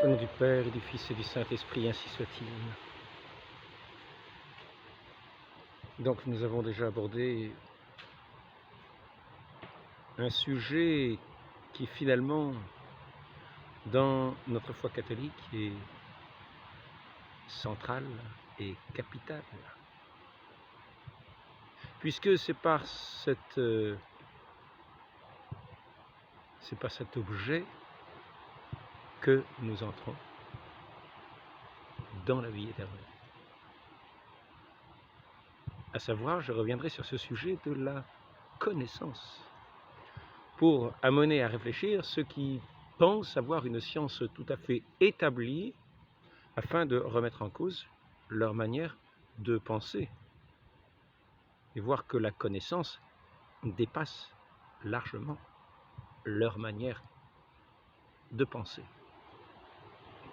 Au nom du Père, et du Fils et du Saint-Esprit, ainsi soit-il. Donc nous avons déjà abordé un sujet qui finalement, dans notre foi catholique, est central et capital. Puisque c'est par cet objet que nous entrons dans la vie éternelle. À savoir, je reviendrai sur ce sujet de la connaissance, pour amener à réfléchir ceux qui pensent avoir une science tout à fait établie, afin de remettre en cause leur manière de penser, et voir que la connaissance dépasse largement leur manière de penser,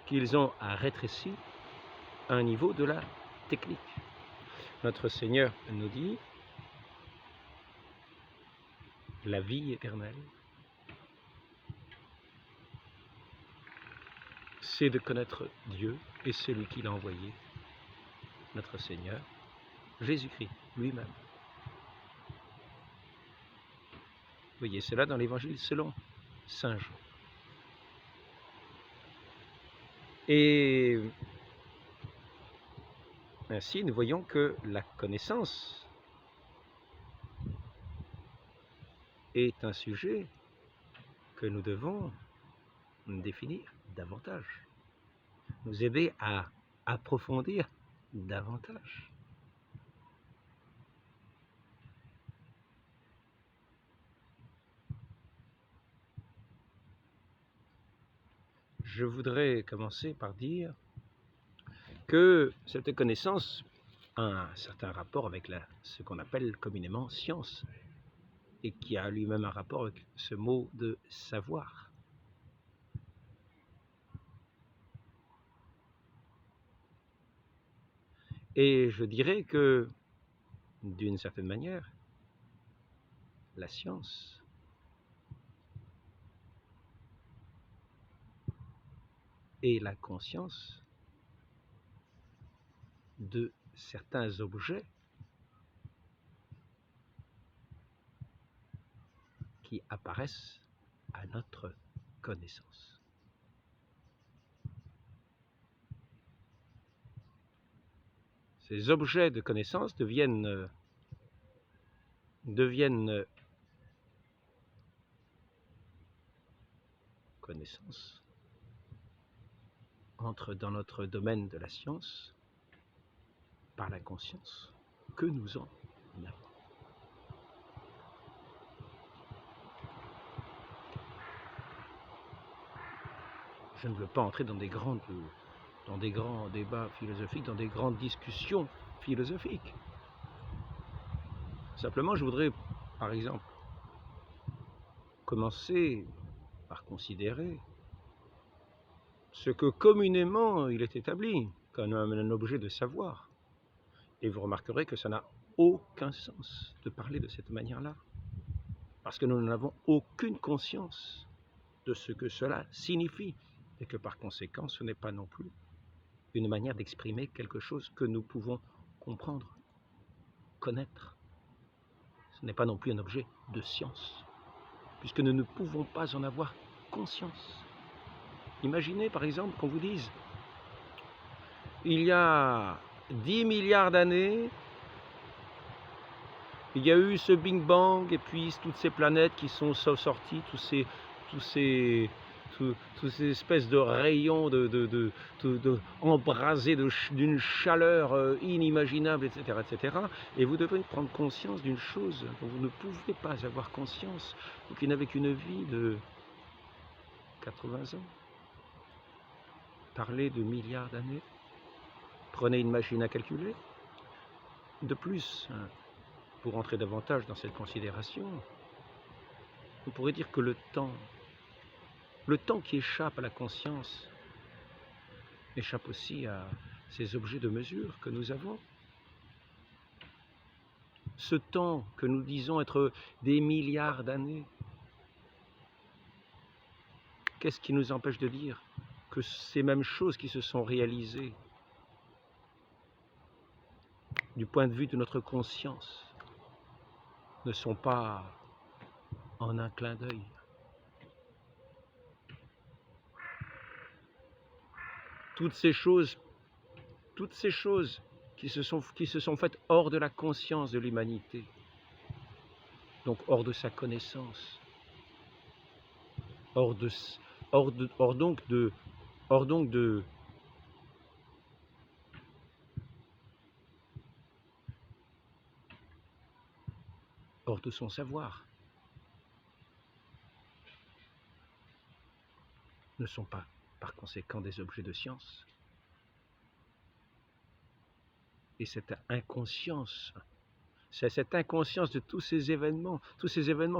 qu'ils ont à rétrécir à un niveau de la technique. Notre Seigneur nous dit la vie éternelle, c'est de connaître Dieu et celui qui l'a envoyé, notre Seigneur, Jésus-Christ lui-même. Vous voyez cela dans l'Évangile selon Saint Jean. Et ainsi, nous voyons que la connaissance est un sujet que nous devons définir davantage, nous aider à approfondir davantage. Je voudrais commencer par dire que cette connaissance a un certain rapport avec ce qu'on appelle communément science, et qui a lui-même un rapport avec ce mot de savoir. Et je dirais que, d'une certaine manière, la science est la conscience de certains objets qui apparaissent à notre connaissance. Ces objets de connaissance deviennent connaissance, entrent dans notre domaine de la science par la conscience que nous en avons. Je ne veux pas entrer dans des grands débats philosophiques, dans des grandes discussions philosophiques. Simplement, je voudrais, par exemple, commencer par considérer ce que communément il est établi comme un objet de savoir. Et vous remarquerez que ça n'a aucun sens de parler de cette manière-là, parce que nous n'avons aucune conscience de ce que cela signifie, et que par conséquent, ce n'est pas non plus une manière d'exprimer quelque chose que nous pouvons comprendre, connaître. Ce n'est pas non plus un objet de science, puisque nous ne pouvons pas en avoir conscience. Imaginez par exemple qu'on vous dise, il y a 10 milliards d'années, il y a eu ce Big Bang, et puis toutes ces planètes qui sont sorties, tous ces espèces de rayons embrasés d'une chaleur inimaginable, etc., etc. Et vous devez prendre conscience d'une chose dont vous ne pouvez pas avoir conscience, vous qui n'avez qu'une vie de 80 ans. Parler de milliards d'années, prenez une machine à calculer. De plus, pour entrer davantage dans cette considération, on pourrait dire que le temps qui échappe à la conscience échappe aussi à ces objets de mesure que nous avons. Ce temps que nous disons être des milliards d'années, qu'est-ce qui nous empêche de dire que ces mêmes choses qui se sont réalisées du point de vue de notre conscience ne sont pas en un clin d'œil. Toutes ces choses qui se sont faites hors de la conscience de l'humanité, donc hors de sa connaissance, hors donc de son savoir, ne sont pas par conséquent des objets de science. Et cette inconscience de tous ces événements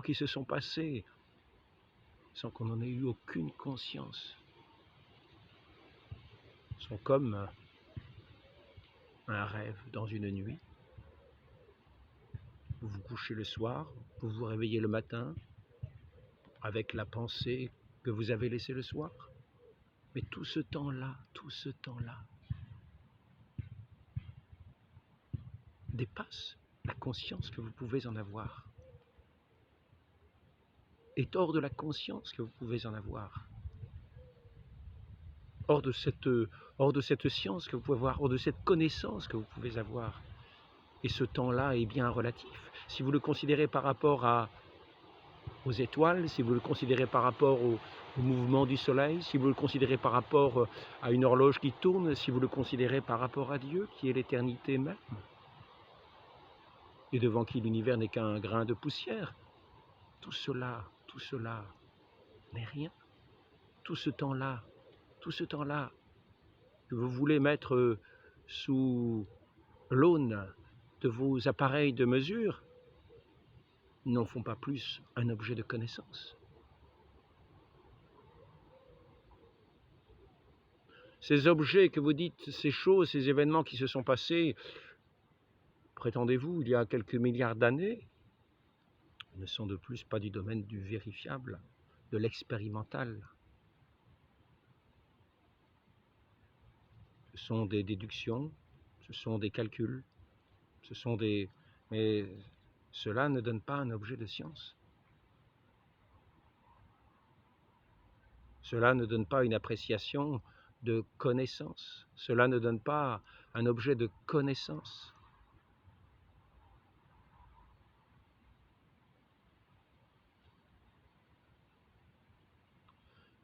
qui se sont passés sans qu'on en ait eu aucune conscience, sont comme un rêve dans une nuit. Vous vous couchez le soir, vous vous réveillez le matin avec la pensée que vous avez laissée le soir. Mais tout ce temps-là dépasse la conscience que vous pouvez en avoir. Est hors de la conscience que vous pouvez en avoir. Hors de cette science que vous pouvez avoir, hors de cette connaissance que vous pouvez avoir. Et ce temps-là est bien relatif. Si vous le considérez par rapport aux étoiles, si vous le considérez par rapport au mouvement du soleil, si vous le considérez par rapport à une horloge qui tourne, si vous le considérez par rapport à Dieu, qui est l'éternité même, et devant qui l'univers n'est qu'un grain de poussière, tout cela n'est rien. Tout ce temps-là que vous voulez mettre sous l'aune de vos appareils de mesure n'en font pas plus un objet de connaissance. Ces objets que vous dites, ces choses, ces événements qui se sont passés, prétendez-vous, il y a quelques milliards d'années, ne sont de plus pas du domaine du vérifiable, de l'expérimental. Ce sont des déductions, ce sont des calculs, mais cela ne donne pas un objet de science. Cela ne donne pas une appréciation de connaissance. Cela ne donne pas un objet de connaissance.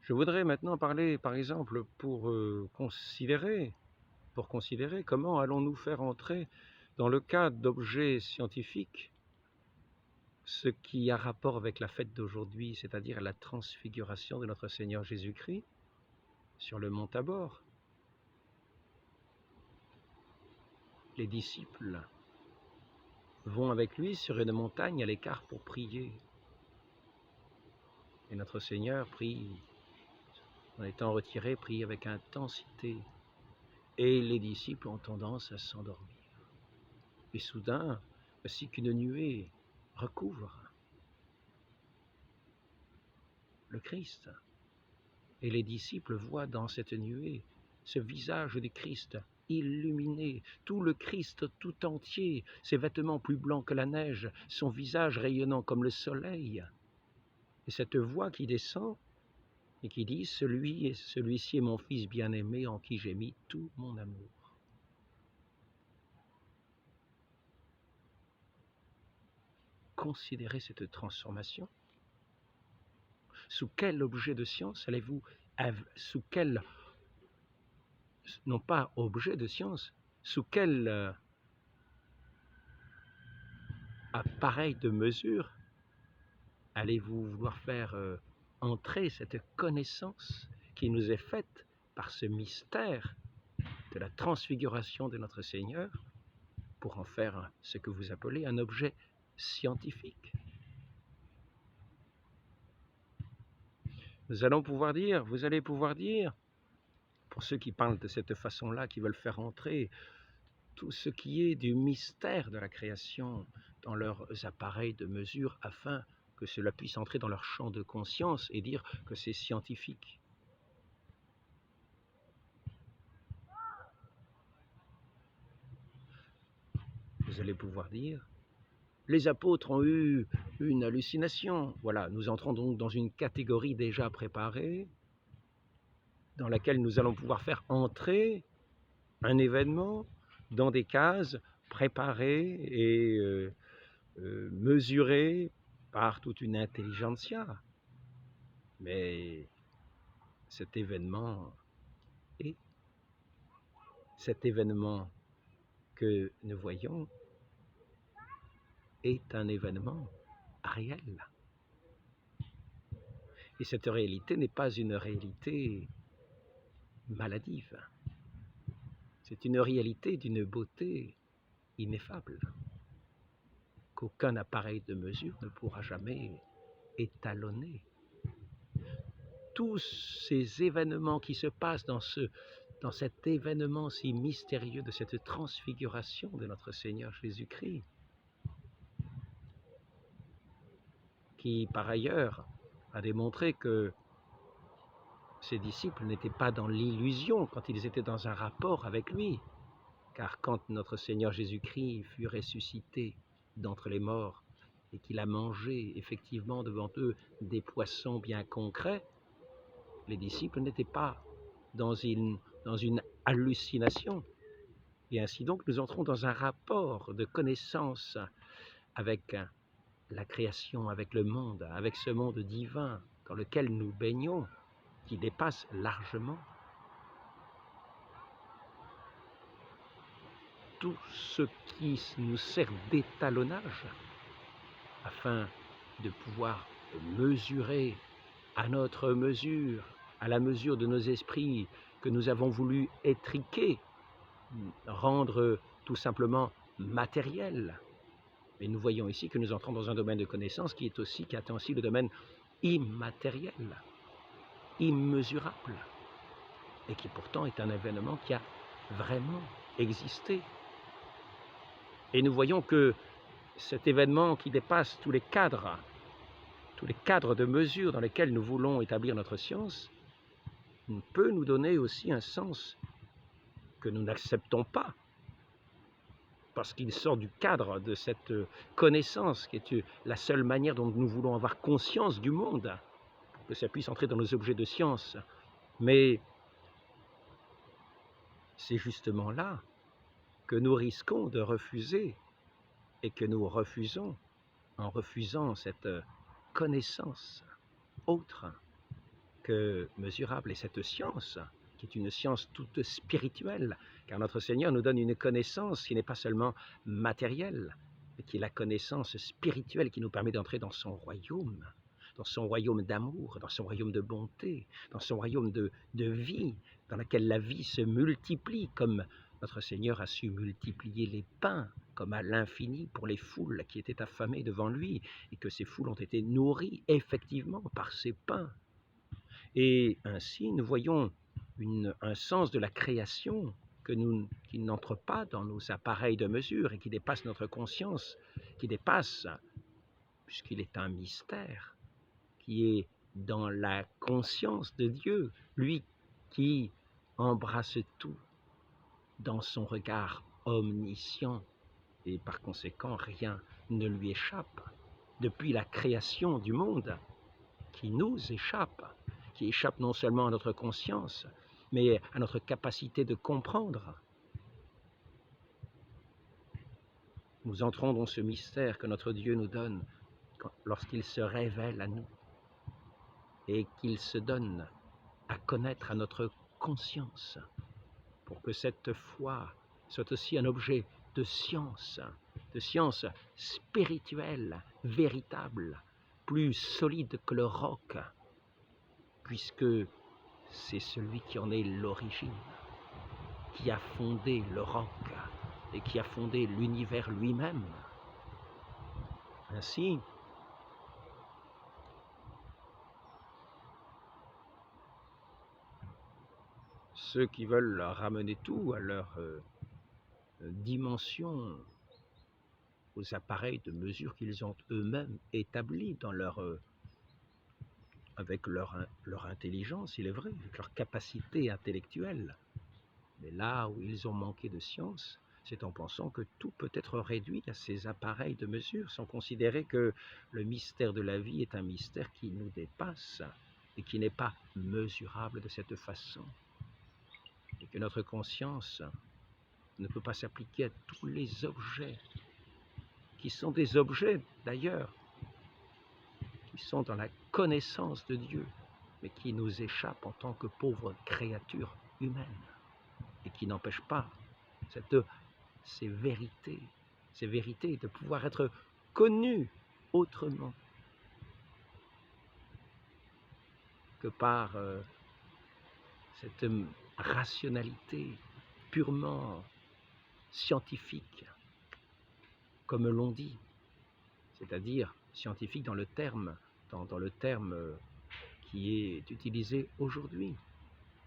Je voudrais maintenant parler, par exemple, pour considérer comment allons-nous faire entrer dans le cadre d'objets scientifiques ce qui a rapport avec la fête d'aujourd'hui, c'est-à-dire la transfiguration de notre Seigneur Jésus-Christ sur le mont Tabor. Les disciples vont avec lui sur une montagne à l'écart pour prier. Et notre Seigneur prie, en étant retiré, prie avec intensité. Et les disciples ont tendance à s'endormir. Et soudain, voici qu'une nuée recouvre le Christ. Et les disciples voient dans cette nuée ce visage du Christ illuminé, tout le Christ tout entier, ses vêtements plus blancs que la neige, son visage rayonnant comme le soleil. Et cette voix qui descend et qui dit « Celui-ci est mon Fils bien-aimé en qui j'ai mis tout mon amour ». Considérez cette transformation. Sous quel objet de science allez-vous, sous quel, non pas objet de science, sous quel appareil de mesure allez-vous vouloir faire entrer cette connaissance qui nous est faite par ce mystère de la transfiguration de notre Seigneur pour en faire ce que vous appelez un objet scientifique? Vous allez pouvoir dire, pour ceux qui parlent de cette façon-là, qui veulent faire entrer tout ce qui est du mystère de la création dans leurs appareils de mesure afin que cela puisse entrer dans leur champ de conscience et dire que c'est scientifique. vous allez pouvoir dire, les apôtres ont eu une hallucination. Voilà, nous entrons donc dans une catégorie déjà préparée, dans laquelle nous allons pouvoir faire entrer un événement dans des cases préparées et mesurées par toute une intelligentsia. Mais cet événement que nous voyons est un événement réel. Et cette réalité n'est pas une réalité maladive. C'est une réalité d'une beauté ineffable, qu'aucun appareil de mesure ne pourra jamais étalonner. Tous ces événements qui se passent dans cet événement si mystérieux de cette transfiguration de notre Seigneur Jésus-Christ, qui par ailleurs a démontré que ses disciples n'étaient pas dans l'illusion quand ils étaient dans un rapport avec lui, car quand notre Seigneur Jésus-Christ fut ressuscité d'entre les morts et qu'il a mangé effectivement devant eux des poissons bien concrets, les disciples n'étaient pas dans une hallucination. Et ainsi donc, nous entrons dans un rapport de connaissance avec la création, avec le monde, avec ce monde divin dans lequel nous baignons, qui dépasse largement tout ce qui nous sert d'étalonnage afin de pouvoir mesurer à notre mesure, à la mesure de nos esprits que nous avons voulu étriquer, rendre tout simplement matériel. Mais nous voyons ici que nous entrons dans un domaine de connaissance qui atteint aussi le domaine immatériel, immesurable, et qui pourtant est un événement qui a vraiment existé. Et nous voyons que cet événement qui dépasse tous les cadres de mesure dans lesquels nous voulons établir notre science, peut nous donner aussi un sens que nous n'acceptons pas, parce qu'il sort du cadre de cette connaissance qui est la seule manière dont nous voulons avoir conscience du monde, pour que ça puisse entrer dans nos objets de science. Mais c'est justement là que nous risquons de refuser et que nous refusons en refusant cette connaissance autre que mesurable et cette science qui est une science toute spirituelle, car notre Seigneur nous donne une connaissance qui n'est pas seulement matérielle, mais qui est la connaissance spirituelle qui nous permet d'entrer dans son royaume d'amour, dans son royaume de bonté, dans son royaume de vie, dans laquelle la vie se multiplie, comme notre Seigneur a su multiplier les pains, comme à l'infini pour les foules qui étaient affamées devant lui, et que ces foules ont été nourries effectivement par ces pains. Et ainsi, nous voyons un sens de la création qui n'entre pas dans nos appareils de mesure et qui dépasse notre conscience, puisqu'il est un mystère, qui est dans la conscience de Dieu, lui qui embrasse tout dans son regard omniscient, et par conséquent rien ne lui échappe, depuis la création du monde, qui nous échappe, qui échappe non seulement à notre conscience, mais à notre capacité de comprendre. Nous entrons dans ce mystère que notre Dieu nous donne lorsqu'il se révèle à nous et qu'il se donne à connaître à notre conscience, pour que cette foi soit aussi un objet de science spirituelle, véritable, plus solide que le roc, puisque c'est celui qui en est l'origine, qui a fondé le roc et qui a fondé l'univers lui-même. Ainsi, ceux qui veulent ramener tout à leur dimension, aux appareils de mesure qu'ils ont eux-mêmes établis dans avec leur intelligence, il est vrai, avec leur capacité intellectuelle. Mais là où ils ont manqué de science, C'est en pensant que tout peut être réduit à ces appareils de mesure, sans considérer que le mystère de la vie est un mystère qui nous dépasse et qui n'est pas mesurable de cette façon. Et que notre conscience ne peut pas s'appliquer à tous les objets, qui sont des objets d'ailleurs, qui sont dans la connaissance de Dieu, mais qui nous échappent en tant que pauvres créatures humaines, et qui n'empêchent pas ces vérités de pouvoir être connues autrement que par cette rationalité purement scientifique, comme l'on dit, c'est-à-dire scientifique dans le terme qui est utilisé aujourd'hui,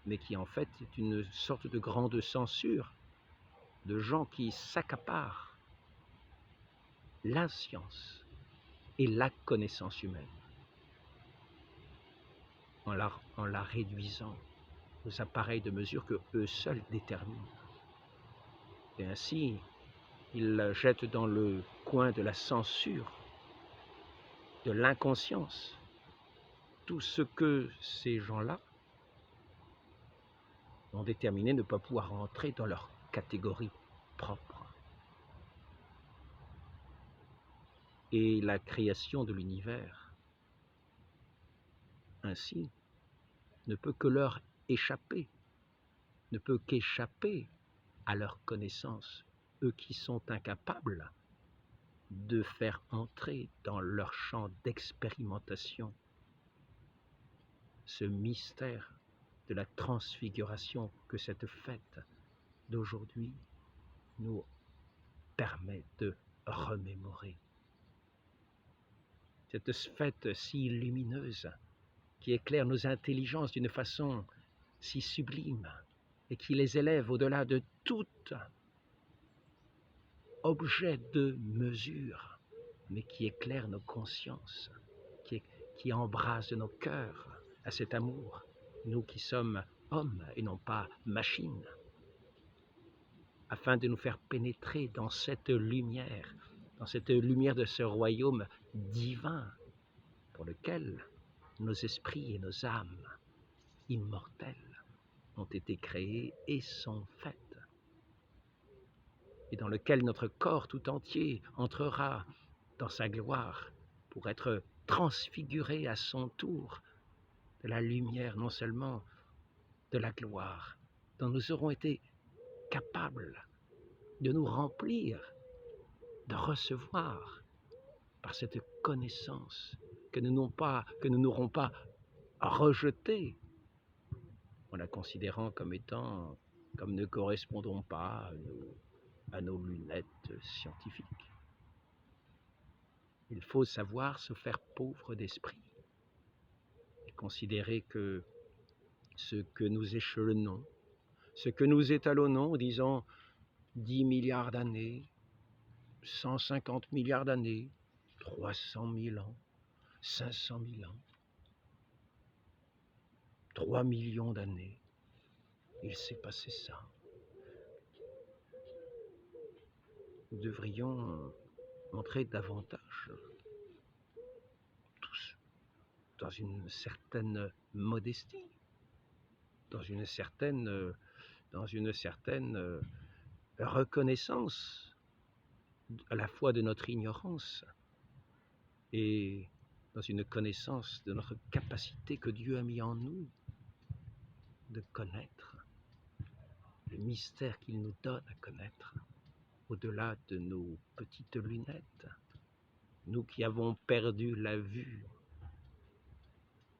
mais qui en fait est une sorte de grande censure de gens qui s'accaparent la science et la connaissance humaine en la réduisant aux appareils de mesure que eux seuls déterminent. Et ainsi, ils la jettent dans le coin de la censure, de l'inconscience, tout ce que ces gens-là ont déterminé ne pas pouvoir entrer dans leur catégorie propre. Et la création de l'univers, ainsi, ne peut que leur échapper, ne peut qu'échapper à leur connaissance, eux qui sont incapables de faire entrer dans leur champ d'expérimentation ce mystère de la transfiguration que cette fête d'aujourd'hui nous permet de remémorer. Cette fête si lumineuse qui éclaire nos intelligences d'une façon si sublime et qui les élève au-delà de tout objet de mesure, mais qui éclaire nos consciences, qui embrase nos cœurs à cet amour, nous qui sommes hommes et non pas machines, afin de nous faire pénétrer dans cette lumière de ce royaume divin pour lequel nos esprits et nos âmes immortelles ont été créés et sont faites, et dans lequel notre corps tout entier entrera dans sa gloire pour être transfiguré à son tour de la lumière, non seulement de la gloire, dont nous aurons été capables de nous remplir, de recevoir par cette connaissance que nous n'aurons pas rejetée en la considérant comme ne correspondant pas à nos lunettes scientifiques. Il faut savoir se faire pauvre d'esprit et considérer que ce que nous échelonnons, ce que nous étalonnons en disant 10 milliards d'années, 150 milliards d'années, 300 000 ans, 500 000 ans, 3 millions d'années, il s'est passé ça. Nous devrions entrer davantage, tous, dans une certaine modestie, dans une certaine reconnaissance à la fois de notre ignorance et dans une connaissance de notre capacité que Dieu a mis en nous de connaître le mystère qu'il nous donne à connaître au-delà de nos petites lunettes, nous qui avons perdu la vue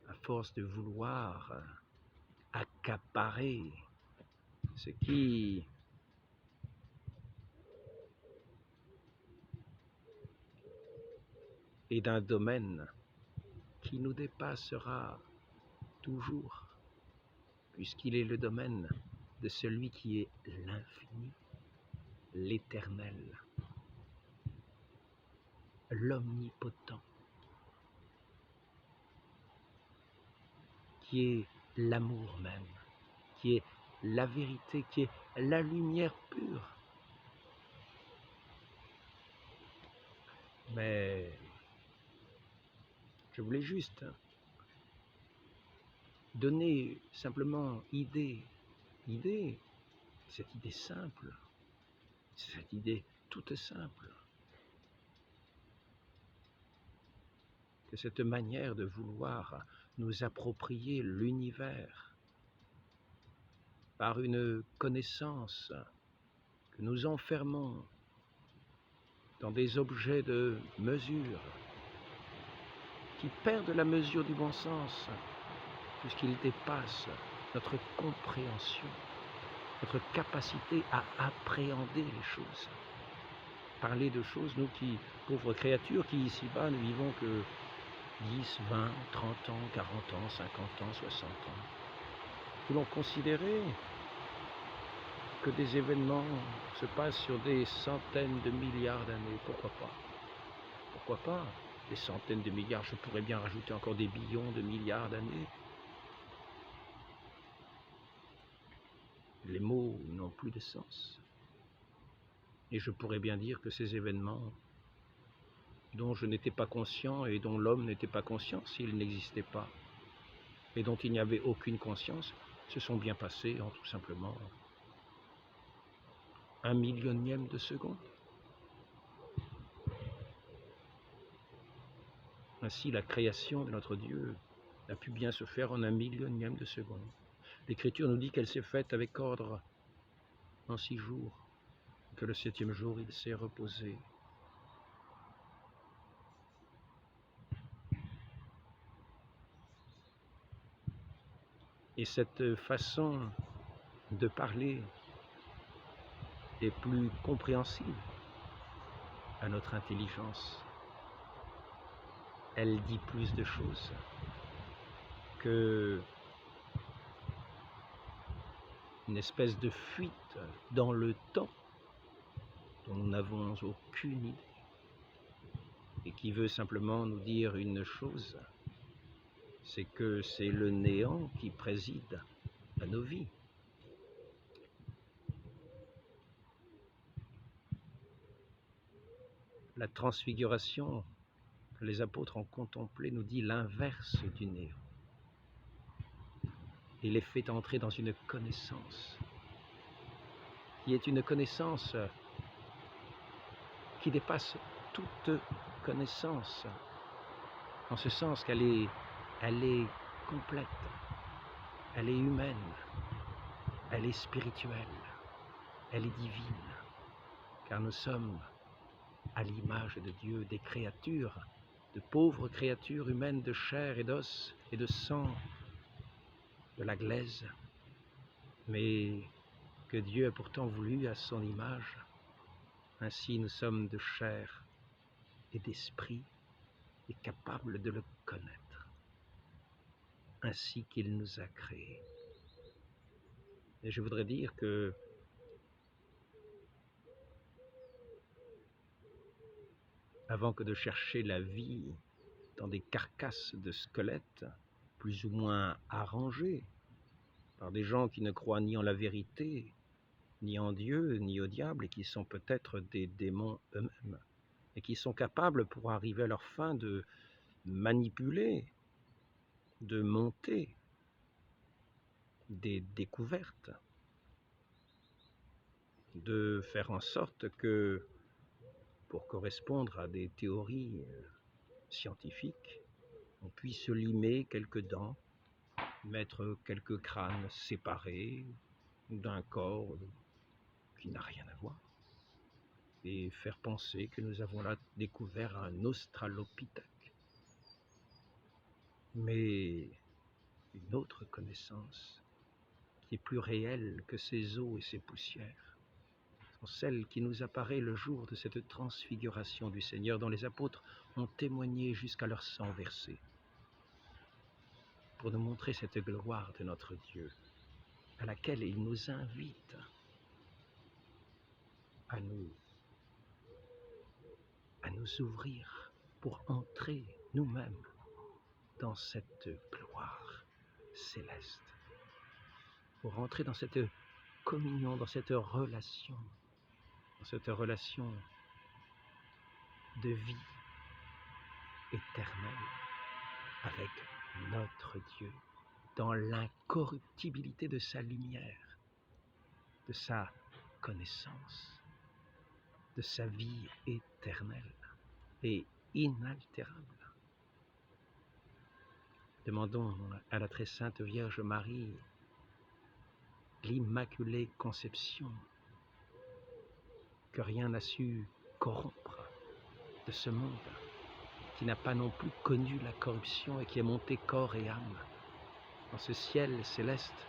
à force de vouloir accaparer ce qui est d'un domaine qui nous dépassera toujours, puisqu'il est le domaine de celui qui est l'infini, l'éternel, l'omnipotent, qui est l'amour même, qui est la vérité, qui est la lumière pure, Mais je voulais juste donner simplement cette idée simple, cette idée toute simple, que cette manière de vouloir nous approprier l'univers par une connaissance que nous enfermons dans des objets de mesure qui perdent la mesure du bon sens puisqu'ils dépassent notre compréhension, notre capacité à appréhender les choses. Parler de choses, nous qui, pauvres créatures, qui ici-bas ne vivons que 10, 20, 30 ans, 40 ans, 50 ans, 60 ans, voulons considérer que des événements se passent sur des centaines de milliards d'années. Pourquoi pas? Pourquoi pas? Des centaines de milliards, je pourrais bien rajouter encore des billions de milliards d'années. Les mots n'ont plus de sens. Et je pourrais bien dire que ces événements dont je n'étais pas conscient et dont l'homme n'était pas conscient s'il n'existait pas, et dont il n'y avait aucune conscience, se sont bien passés en tout simplement 1/1000e de seconde. Ainsi, la création de notre Dieu a pu bien se faire en 1/1000e de seconde. L'Écriture nous dit qu'elle s'est faite avec ordre en 6 jours, que le 7e jour il s'est reposé. Et cette façon de parler est plus compréhensible à notre intelligence. Elle dit plus de choses que une espèce de fuite dans le temps dont nous n'avons aucune idée et qui veut simplement nous dire une chose, c'est que c'est le néant qui préside à nos vies. La transfiguration que les apôtres ont contemplée nous dit l'inverse du néant. Il les fait entrer dans une connaissance, qui est une connaissance qui dépasse toute connaissance, en ce sens qu'elle est complète, elle est humaine, elle est spirituelle, elle est divine, car nous sommes à l'image de Dieu, des créatures, de pauvres créatures humaines de chair et d'os et de sang, de la glaise, mais que Dieu a pourtant voulu à son image. Ainsi nous sommes de chair et d'esprit et capables de le connaître, ainsi qu'il nous a créés. Et je voudrais dire que avant que de chercher la vie dans des carcasses de squelettes, plus ou moins arrangées par des gens qui ne croient ni en la vérité, ni en Dieu, ni au diable, et qui sont peut-être des démons eux-mêmes, et qui sont capables, pour arriver à leur fin, de manipuler, de monter des découvertes, de faire en sorte que, pour correspondre à des théories scientifiques, on puisse limer quelques dents, mettre quelques crânes séparés d'un corps qui n'a rien à voir, et faire penser que nous avons là découvert un australopithèque. Mais une autre connaissance, qui est plus réelle que ces eaux et ces poussières, sont celles qui nous apparaît le jour de cette transfiguration du Seigneur dont les apôtres ont témoigné jusqu'à leur sang versé, pour nous montrer cette gloire de notre Dieu, à laquelle il nous invite à nous ouvrir pour entrer nous-mêmes dans cette gloire céleste, pour entrer dans cette communion, dans cette relation de vie éternelle avec notre Dieu, dans l'incorruptibilité de sa lumière, de sa connaissance, de sa vie éternelle et inaltérable. Demandons à la très sainte Vierge Marie l'Immaculée Conception, que rien n'a su corrompre de ce monde, qui n'a pas non plus connu la corruption et qui est monté corps et âme dans ce ciel céleste,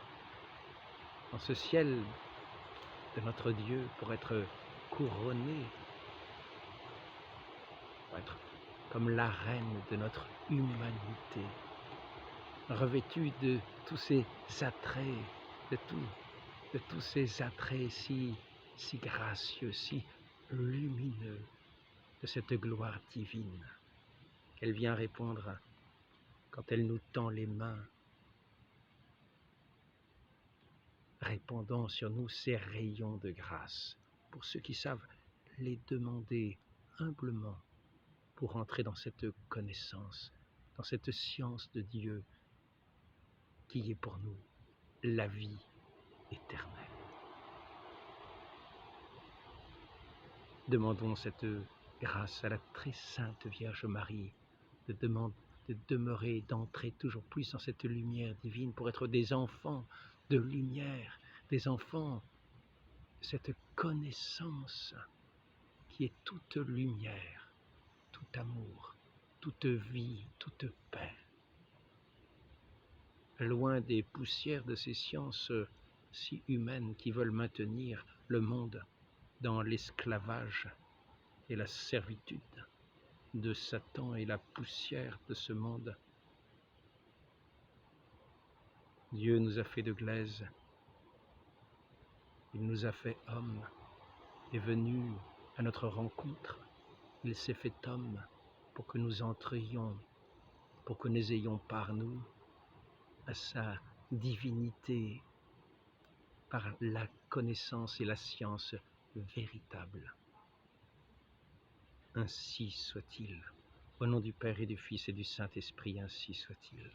dans ce ciel de notre Dieu, pour être couronné, pour être comme la reine de notre humanité, revêtue de tous ces attraits, de tous ces attraits si gracieux, si lumineux, de cette gloire divine, qu'elle vient répondre quand elle nous tend les mains, répandant sur nous ces rayons de grâce, pour ceux qui savent les demander humblement, pour entrer dans cette connaissance, dans cette science de Dieu, qui est pour nous la vie éternelle. Demandons cette grâce à la très sainte Vierge Marie, de demeurer, d'entrer toujours plus dans cette lumière divine pour être des enfants de lumière, des enfants de cette connaissance qui est toute lumière, tout amour, toute vie, toute paix. Loin des poussières de ces sciences si humaines qui veulent maintenir le monde dans l'esclavage et la servitude de Satan et la poussière de ce monde. Dieu nous a fait de glaise, il nous a fait hommes, est venu à notre rencontre, il s'est fait homme pour que nous entrions, pour que nous ayons par nous à sa divinité, par la connaissance et la science véritable. Ainsi soit-il. Au nom du Père et du Fils et du Saint-Esprit, ainsi soit-il.